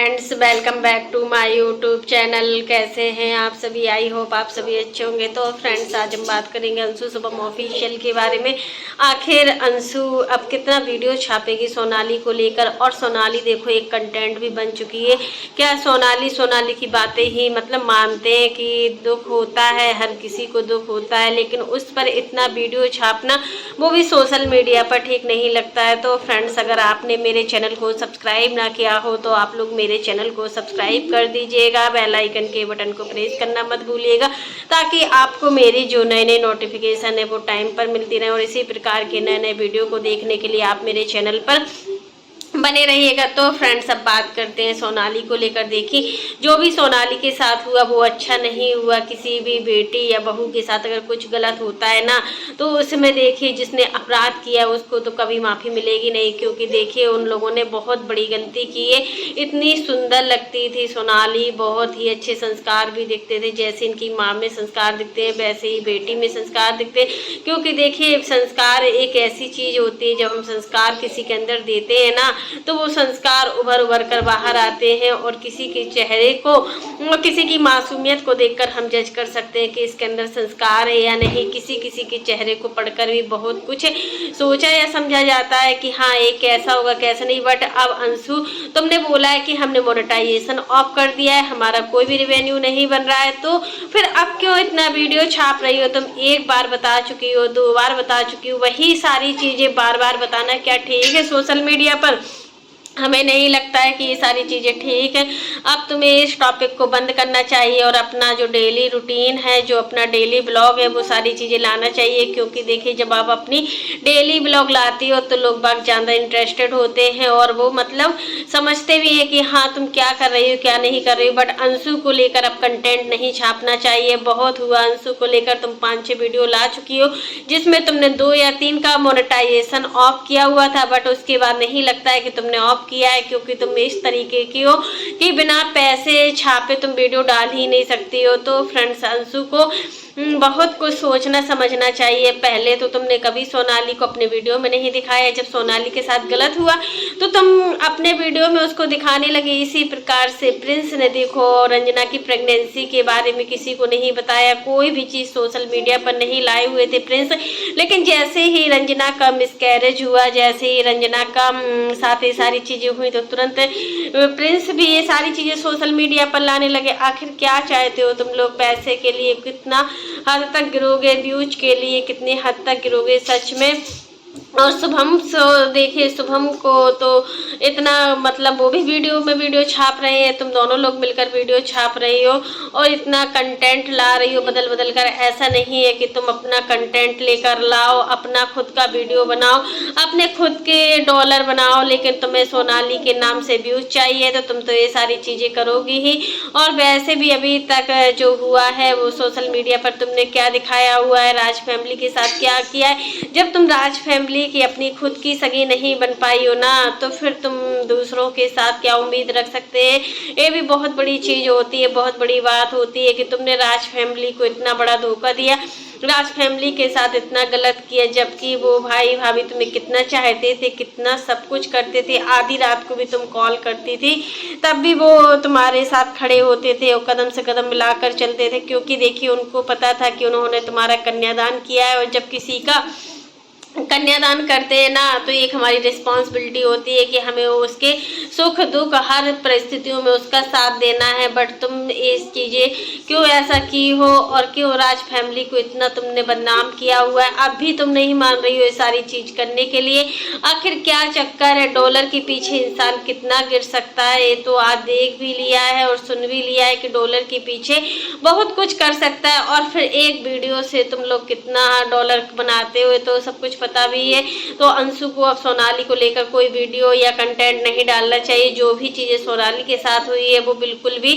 Friends, welcome back to my YouTube channel. कैसे हैं आप सभी? आई होप आप सभी अच्छे होंगे। तो फ्रेंड्स, आज हम बात करेंगे अंशु शुभम ऑफिशियल के बारे में। आखिर अंशु अब कितना वीडियो छापेगी सोनाली को लेकर, और सोनाली देखो एक कंटेंट भी बन चुकी है। क्या सोनाली की बातें ही मतलब मानते हैं कि दुख होता है, हर किसी को दुख होता है, लेकिन उस पर इतना वीडियो छापना, वो भी सोशल मीडिया पर, ठीक नहीं लगता है। तो फ्रेंड्स, अगर आपने मेरे चैनल को सब्सक्राइब ना किया हो तो आप लोग मेरे चैनल को सब्सक्राइब कर दीजिएगा। बेल आइकन के बटन को प्रेस करना मत भूलिएगा, ताकि आपको मेरी जो नए नए नोटिफिकेशन है वो टाइम पर मिलती रहे। और इसी प्रकार के नए नए वीडियो को देखने के लिए आप मेरे चैनल पर बने रहिएगा। तो फ्रेंड्स, अब बात करते हैं सोनाली को लेकर। देखिए, जो भी सोनाली के साथ हुआ वो अच्छा नहीं हुआ। किसी भी बेटी या बहू के साथ अगर कुछ गलत होता है ना, तो उसमें देखिए जिसने अपराध किया उसको तो कभी माफ़ी मिलेगी नहीं, क्योंकि देखिए उन लोगों ने बहुत बड़ी गलती की है। इतनी सुंदर लगती थी सोनाली, बहुत ही अच्छे संस्कार भी दिखते थे। जैसे इनकी माँ में संस्कार दिखते हैं वैसे ही बेटी में संस्कार दिखते हैं। क्योंकि देखिए, संस्कार एक ऐसी चीज़ होती है, जब हम संस्कार किसी के अंदर देते हैं ना, तो वो संस्कार उभर कर बाहर आते हैं। और किसी के चेहरे को, किसी की मासूमियत को देखकर हम जज कर सकते हैं कि इसके अंदर संस्कार है या नहीं। किसी के चेहरे को पढ़कर भी बहुत कुछ सोचा या समझा जाता है कि हाँ, ये कैसा होगा कैसा नहीं। बट अब अंशु, तुमने बोला है कि हमने मोनेटाइजेशन ऑफ कर दिया है, हमारा कोई भी रेवेन्यू नहीं बन रहा है, तो फिर अब क्यों इतना वीडियो छाप रही हो? तुम एक बार बता चुकी हो, 2 बार बता चुकी हो, वही सारी चीज़ें बार बार बताना क्या ठीक है सोशल मीडिया पर? हमें नहीं लगता है कि ये सारी चीज़ें ठीक है। अब तुम्हें इस टॉपिक को बंद करना चाहिए और अपना जो डेली रूटीन है, जो अपना डेली ब्लॉग है, वो सारी चीज़ें लाना चाहिए। क्योंकि देखिए, जब आप अपनी डेली ब्लॉग लाती हो तो लोग बाग ज़्यादा इंटरेस्टेड होते हैं, और वो मतलब समझते भी है कि हाँ, तुम क्या कर रही हो क्या नहीं कर रही हो। बट अंशु को लेकर अब कंटेंट नहीं छापना चाहिए। बहुत हुआ अंशु को लेकर, तुम 5-6 वीडियो ला चुकी हो, जिसमें तुमने 2 या 3 का मोनेटाइजेशन ऑफ किया हुआ था। बट उसके बाद नहीं लगता है कि तुमने ऑफ किया है, क्योंकि तुम इस तरीके की हो कि बिना पैसे छापे तुम वीडियो डाल ही नहीं सकती हो। तो फ्रेंड्स, अंशु को बहुत कुछ सोचना समझना चाहिए। पहले तो तुमने कभी सोनाली को अपने वीडियो में नहीं दिखाया। जब सोनाली के साथ गलत हुआ तो तुम अपने वीडियो में उसको दिखाने लगे। इसी प्रकार से प्रिंस ने देखो रंजना की प्रेगनेंसी के बारे में किसी को नहीं बताया, कोई भी चीज़ सोशल मीडिया पर नहीं लाए हुए थे प्रिंस। लेकिन जैसे ही रंजना का मिसकैरेज हुआ, जैसे ही रंजना का साथ ये सारी चीज़ें हुई, तो तुरंत प्रिंस भी ये सारी चीज़ें सोशल मीडिया पर लाने लगे। आखिर क्या चाहते हो तुम लोग? पैसे के लिए कितना हद तक गिरोगे? व्यूज के लिए कितनी हद तक गिरोगे सच में? और शुभम देखिए, शुभम को तो इतना मतलब वो भी वीडियो छाप रहे हैं, तुम दोनों लोग मिलकर वीडियो छाप रही हो और इतना कंटेंट ला रही हो बदल कर। ऐसा नहीं है कि तुम अपना कंटेंट लेकर लाओ, अपना खुद का वीडियो बनाओ, अपने खुद के डॉलर बनाओ, लेकिन तुम्हें सोनाली के नाम से व्यूज चाहिए तो तुम तो ये सारी चीज़ें करोगी ही। और वैसे भी अभी तक जो हुआ है वो सोशल मीडिया पर तुमने क्या दिखाया हुआ है, राज फैमिली के साथ क्या किया है। जब तुम राज फैमिली की अपनी खुद की सगी नहीं बन पाई हो ना, तो फिर तुम दूसरों के साथ क्या उम्मीद रख सकते हैं? ये भी बहुत बड़ी चीज़ होती है, बहुत बड़ी बात होती है कि तुमने राज फैमिली को इतना बड़ा धोखा दिया, राज फैमिली के साथ इतना गलत किया, जबकि वो भाई भाभी तुम्हें कितना चाहते थे, कितना सब कुछ करते थे। आधी रात को भी तुम कॉल करती थी, तब भी वो तुम्हारे साथ खड़े होते थे और कदम से कदम मिलाकर चलते थे। क्योंकि देखिए, उनको पता था कि उन्होंने तुम्हारा कन्यादान किया है, और जब किसी का कन्यादान करते हैं ना, तो एक हमारी रिस्पॉन्सिबिलिटी होती है कि हमें उसके सुख दुख हर परिस्थितियों में उसका साथ देना है। बट तुम इस चीज़ें क्यों ऐसा की हो, और क्यों राज फैमिली को इतना तुमने बदनाम किया हुआ है? अब भी तुम नहीं मान रही हो ये सारी चीज़ करने के लिए। आखिर क्या चक्कर है? डॉलर के पीछे इंसान कितना गिर सकता है, ये तो आज देख भी लिया है और सुन भी लिया है कि डॉलर के पीछे बहुत कुछ कर सकता है। और फिर एक वीडियो से तुम लोग कितना डॉलर बनाते हो तो सब कुछ पता भी है। तो अंशु को अब सोनाली को लेकर कोई वीडियो या कंटेंट नहीं डालना चाहिए। जो भी चीज़ें सोनाली के साथ हुई है वो बिल्कुल भी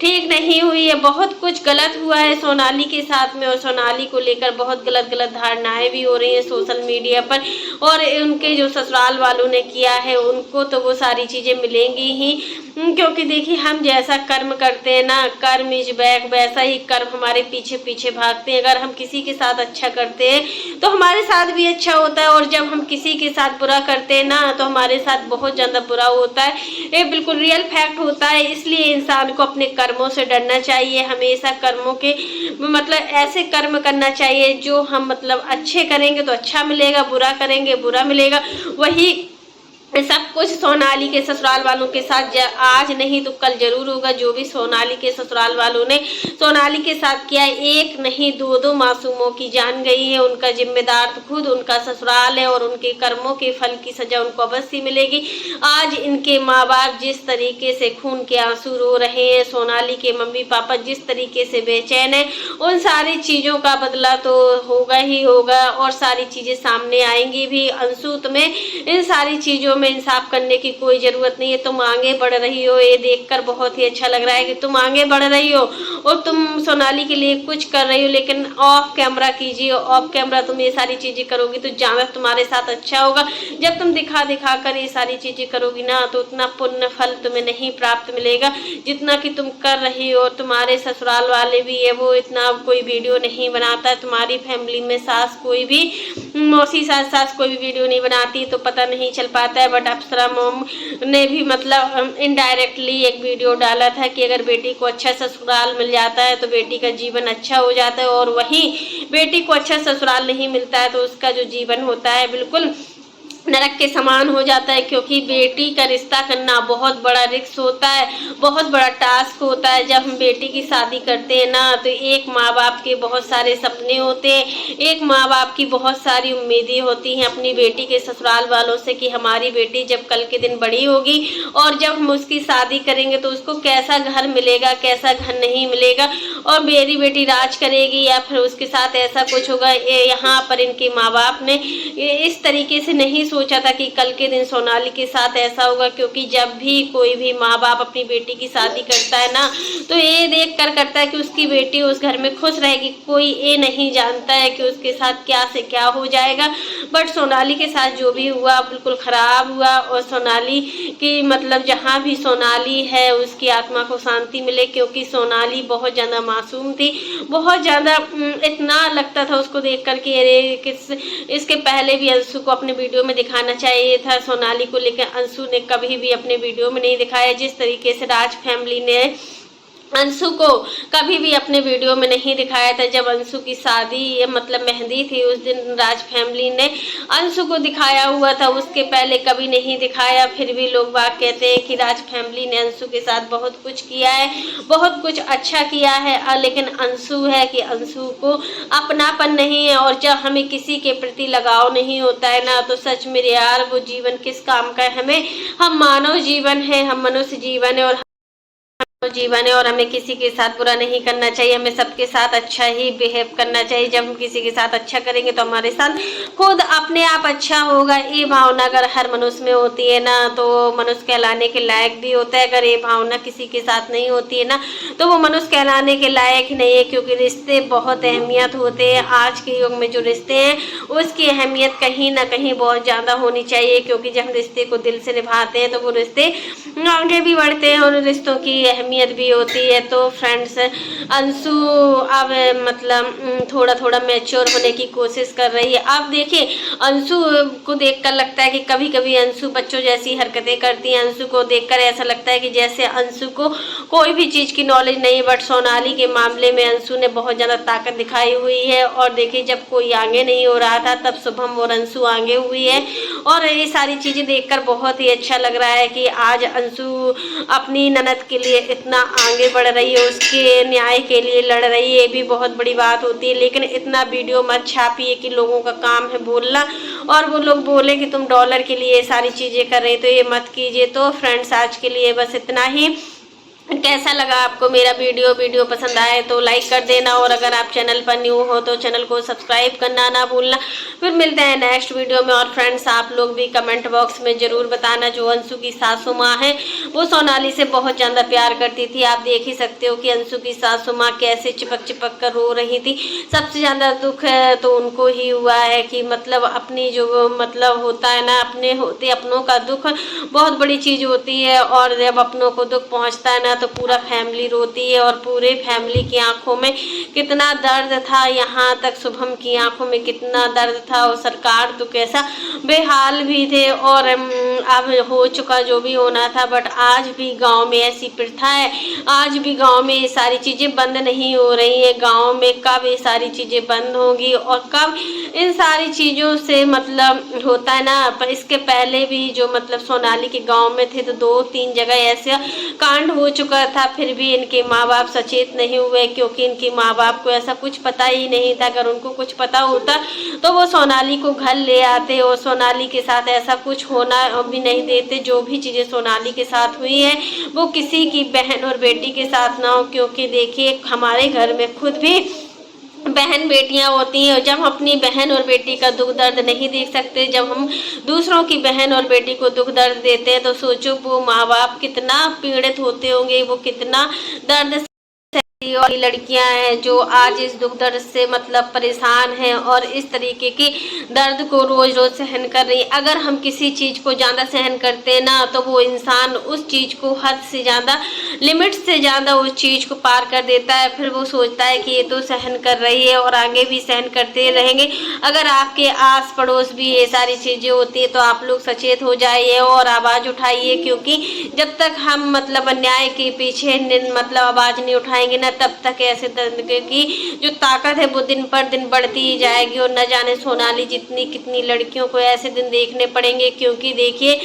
ठीक नहीं हुई है, बहुत कुछ गलत हुआ है सोनाली के साथ में, और सोनाली को लेकर बहुत गलत गलत धारणाएं भी हो रही हैं सोशल मीडिया पर। और उनके जो ससुराल वालों ने किया है उनको तो वो सारी चीज़ें मिलेंगी ही, क्योंकि देखिए हम जैसा कर्म करते हैं ना, कर्म इज बैक, वैसा ही कर्म हमारे पीछे पीछे भागते हैं। अगर हम किसी के साथ अच्छा करते हैं तो हमारे साथ भी अच्छा होता है, और जब हम किसी के साथ बुरा करते हैं ना तो हमारे साथ बहुत ज़्यादा बुरा होता है। ये बिल्कुल रियल फैक्ट होता है। इसलिए इंसान को अपने कर्मों से डरना चाहिए, हमेशा कर्मों के मतलब ऐसे कर्म करना चाहिए जो हम मतलब अच्छे करेंगे तो अच्छा मिलेगा, बुरा करेंगे बुरा मिलेगा। वही सब कुछ सोनाली के ससुराल वालों के साथ आज नहीं तो कल जरूर होगा। जो भी सोनाली के ससुराल वालों ने सोनाली के साथ किया, एक नहीं दो दो मासूमों की जान गई है। उनका जिम्मेदार तो खुद उनका ससुराल है, और उनके कर्मों के फल की सजा उनको अवश्य मिलेगी। आज इनके माँ बाप जिस तरीके से खून के आंसू रो रहे हैं, सोनाली के मम्मी पापा जिस तरीके से बेचैन है, उन सारी चीज़ों का बदला तो होगा ही होगा, और सारी चीज़ें सामने आएंगी भी। अंशु तुम्हें इन सारी चीज़ों में इंसाफ करने की कोई ज़रूरत नहीं है। तुम आगे बढ़ रही हो, ये देखकर बहुत ही अच्छा लग रहा है कि तुम आगे बढ़ रही हो और तुम सोनाली के लिए कुछ कर रही हो। लेकिन ऑफ कैमरा कीजिए, ऑफ कैमरा तुम ये सारी चीज़ें करोगी तो ज़्यादा तुम्हारे साथ अच्छा होगा। जब तुम दिखा दिखा कर ये सारी चीज़ें करोगी ना तो उतना पुण्य फल तुम्हें नहीं प्राप्त मिलेगा जितना कि तुम कर रही हो। तुम्हारे ससुराल वाले भी है वो इतना कोई वीडियो नहीं बनाता है। तुम्हारी फैमिली में सास कोई भी मौसी सास कोई भी वीडियो नहीं बनाती तो पता नहीं चल पाता है। बट अप्सरा मोम ने भी मतलब इनडायरेक्टली एक वीडियो डाला था कि अगर बेटी को अच्छा ससुराल मिल जाता है तो बेटी का जीवन अच्छा हो जाता है, और वहीं बेटी को अच्छा ससुराल नहीं मिलता है तो उसका जो जीवन होता है बिल्कुल नरक के समान हो जाता है। क्योंकि बेटी का रिश्ता करना बहुत बड़ा रिस्क होता है, बहुत बड़ा टास्क होता है। जब हम बेटी की शादी करते हैं ना तो एक माँ बाप के बहुत सारे सपने होते हैं, एक माँ बाप की बहुत सारी उम्मीदें होती हैं अपनी बेटी के ससुराल वालों से कि हमारी बेटी जब कल के दिन बड़ी होगी और जब हम उसकी शादी करेंगे तो उसको कैसा घर मिलेगा, कैसा घर नहीं मिलेगा, और मेरी बेटी राज करेगी या फिर उसके साथ ऐसा कुछ होगा। यहाँ पर इनके माँ बाप ने इस तरीके से नहीं सोचा था कि कल के दिन सोनाली के साथ ऐसा होगा। क्योंकि जब भी कोई भी माँ बाप अपनी बेटी की शादी करता है ना तो ये देख कर करता है कि उसकी बेटी उस घर में खुश रहेगी। कोई ये नहीं जानता है कि उसके साथ क्या से क्या हो जाएगा। बट सोनाली के साथ जो भी हुआ बिल्कुल ख़राब हुआ, और सोनाली की मतलब जहाँ भी सोनाली है उसकी आत्मा को शांति मिले। क्योंकि सोनाली बहुत ज़्यादा मासूम थी, बहुत ज़्यादा इतना लगता था उसको देख कर कि अरे इसके पहले भी अंशु को अपने वीडियो में दिखाना चाहिए था सोनाली को, लेकिन अंशु ने कभी भी अपने वीडियो में नहीं दिखाया। जिस तरीके से राज फैमिली ने अंशु को कभी भी अपने वीडियो में नहीं दिखाया था। जब अंशु की शादी मतलब मेहंदी थी उस दिन राज फैमिली ने अंशु को दिखाया हुआ था, उसके पहले कभी नहीं दिखाया। फिर भी लोग बात कहते हैं कि राज फैमिली ने अंशु के साथ बहुत कुछ किया है, बहुत कुछ अच्छा किया है। लेकिन अंशु है कि अंशु को अपनापन नहीं है, और जब हमें किसी के प्रति लगाव नहीं होता है ना तो सच में यार वो जीवन किस काम का है। हम मानव जीवन है, हम मनुष्य जीवन है, और हमें किसी के साथ बुरा नहीं करना चाहिए। हमें सबके साथ अच्छा ही बिहेव करना चाहिए। जब हम किसी के साथ अच्छा करेंगे तो हमारे साथ खुद अपने आप अच्छा होगा। ये भावना अगर हर मनुष्य में होती है ना तो मनुष्य कहलाने के लायक भी होता है। अगर ये भावना किसी के साथ नहीं होती है ना तो वो मनुष्य कहलाने के लायक ही नहीं है। क्योंकि रिश्ते बहुत अहमियत होते हैं। आज के युग में जो रिश्ते हैं उसकी अहमियत कहीं ना कहीं बहुत ज़्यादा होनी चाहिए। क्योंकि जब हम रिश्ते को दिल से निभाते हैं तो वो रिश्ते आगे भी बढ़ते हैं और रिश्तों की अहमियत भी होती है। तो फ्रेंड्स अंशु अब मतलब थोड़ा थोड़ा मैच्योर होने की कोशिश कर रही है। अब देखिए अंशु को देखकर लगता है कि कभी कभी अंशु बच्चों जैसी हरकतें करती है। अंशु को देखकर ऐसा लगता है कि जैसे अंशु को कोई भी चीज़ की नॉलेज नहीं। बट सोनाली के मामले में अंशु ने बहुत ज़्यादा ताकत दिखाई हुई है। और देखिए जब कोई आगे नहीं हो रहा था तब शुभम और अंशु आगे हुई है, और ये सारी चीज़ें देखकर बहुत ही अच्छा लग रहा है कि आज अंशु अपनी ननद के लिए इतना आगे बढ़ रही है, उसके न्याय के लिए लड़ रही है। ये भी बहुत बड़ी बात होती है। लेकिन इतना वीडियो मत छापिए कि लोगों का काम है बोलना और वो लोग बोले कि तुम डॉलर के लिए ये सारी चीज़ें कर रहे हो, तो ये मत कीजिए। तो फ्रेंड्स आज के लिए बस इतना ही। कैसा लगा आपको मेरा वीडियो पसंद आए तो लाइक कर देना, और अगर आप चैनल पर न्यू हो तो चैनल को सब्सक्राइब करना ना भूलना। फिर मिलते हैं नेक्स्ट वीडियो में। और फ्रेंड्स, आप लोग भी कमेंट बॉक्स में ज़रूर बताना, जो अंशु की सासू माँ है वो सोनाली से बहुत ज़्यादा प्यार करती थी। आप देख ही सकते हो कि अंशु की सासू माँ कैसे चिपक चिपक कर रो रही थी। सबसे ज़्यादा दुख है तो उनको ही हुआ है कि मतलब अपनी जो मतलब होता है ना, अपने होते अपनों का दुख बहुत बड़ी चीज़ होती है, और जब अपनों को दुख पहुँचता है ना तो पूरा फैमिली रोती है, और पूरे फैमिली की आंखों में कितना दर्द था, यहाँ तक शुभम की आंखों में कितना दर्द था, और सरकार तो कैसा बेहाल भी थे। और अब हो चुका जो भी होना था, बट आज भी गांव में ऐसी प्रथा है, आज भी गांव में ये सारी चीज़ें बंद नहीं हो रही है। गांव में कब ये सारी चीज़ें बंद होगी और कब इन सारी चीज़ों से मतलब होता है ना। पर इसके पहले भी जो मतलब सोनाली के गांव में थे तो 2-3 जगह ऐसा कांड हो चुका था, फिर भी इनके माँ बाप सचेत नहीं हुए, क्योंकि इनके माँ बाप को ऐसा कुछ पता ही नहीं था। अगर उनको कुछ पता होता तो वो सोनाली को घर ले आते और सोनाली के साथ ऐसा कुछ होना भी नहीं देते। जो भी चीज़ें सोनाली के साथ हुई है वो किसी की बहन और बेटी के साथ ना हो, क्योंकि देखिए हमारे घर में खुद भी बहन बेटियां होती हैं, और जब हम अपनी बहन और बेटी का दुख दर्द नहीं देख सकते, जब हम दूसरों की बहन और बेटी को दुख दर्द देते हैं, तो सोचो वो माँ बाप कितना पीड़ित होते होंगे, वो कितना दर्द। और लड़कियां हैं जो आज इस दुख दर्द से मतलब परेशान हैं और इस तरीके की दर्द को रोज रोज सहन कर रही। अगर हम किसी चीज़ को ज़्यादा सहन करते हैं ना तो वो इंसान उस चीज़ को हद से ज़्यादा, लिमिट से ज़्यादा उस चीज़ को पार कर देता है। फिर वो सोचता है कि ये तो सहन कर रही है और आगे भी सहन करते रहेंगे। अगर आपके आस पड़ोस भी ये सारी चीज़ें होती है तो आप लोग सचेत हो जाइए और आवाज़ उठाइए, क्योंकि जब तक हम मतलब अन्याय के पीछे मतलब आवाज़ नहीं उठाएंगे ना, तब तक ऐसे दर्द की जो ताकत है वो दिन पर दिन बढ़ती ही जाएगी। और न जाने सोनाली जितनी कितनी लड़कियों को ऐसे दिन देखने पड़ेंगे, क्योंकि देखिए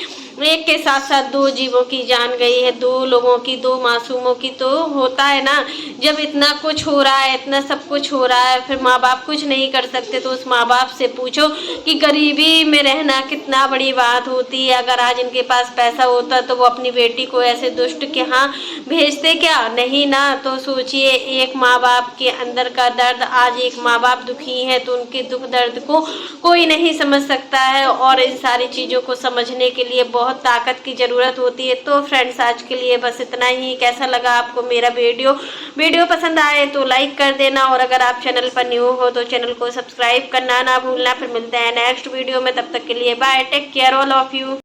एक के साथ साथ 2 जीवों की जान गई है, 2 लोगों की, 2 मासूमों की। तो होता है ना, जब इतना कुछ हो रहा है, इतना सब कुछ हो रहा है, फिर माँ बाप कुछ नहीं कर सकते, तो उस माँ बाप से पूछो कि गरीबी में रहना कितना बड़ी बात होती है। अगर आज इनके पास पैसा होता तो वो अपनी बेटी को ऐसे दुष्ट के यहाँ भेजते क्या? नहीं ना। तो सोचिए एक माँ बाप के अंदर का दर्द, आज एक माँ बाप दुखी है तो उनके दुख दर्द को कोई नहीं समझ सकता है, और इन सारी चीज़ों को समझने के लिए बहुत ताकत की ज़रूरत होती है। तो फ्रेंड्स, आज के लिए बस इतना ही। कैसा लगा आपको मेरा वीडियो पसंद आए तो लाइक कर देना, और अगर आप चैनल पर न्यू हो तो चैनल को सब्सक्राइब करना ना भूलना। फिर मिलते हैं नेक्स्ट वीडियो में, तब तक के लिए bye, take care all of you.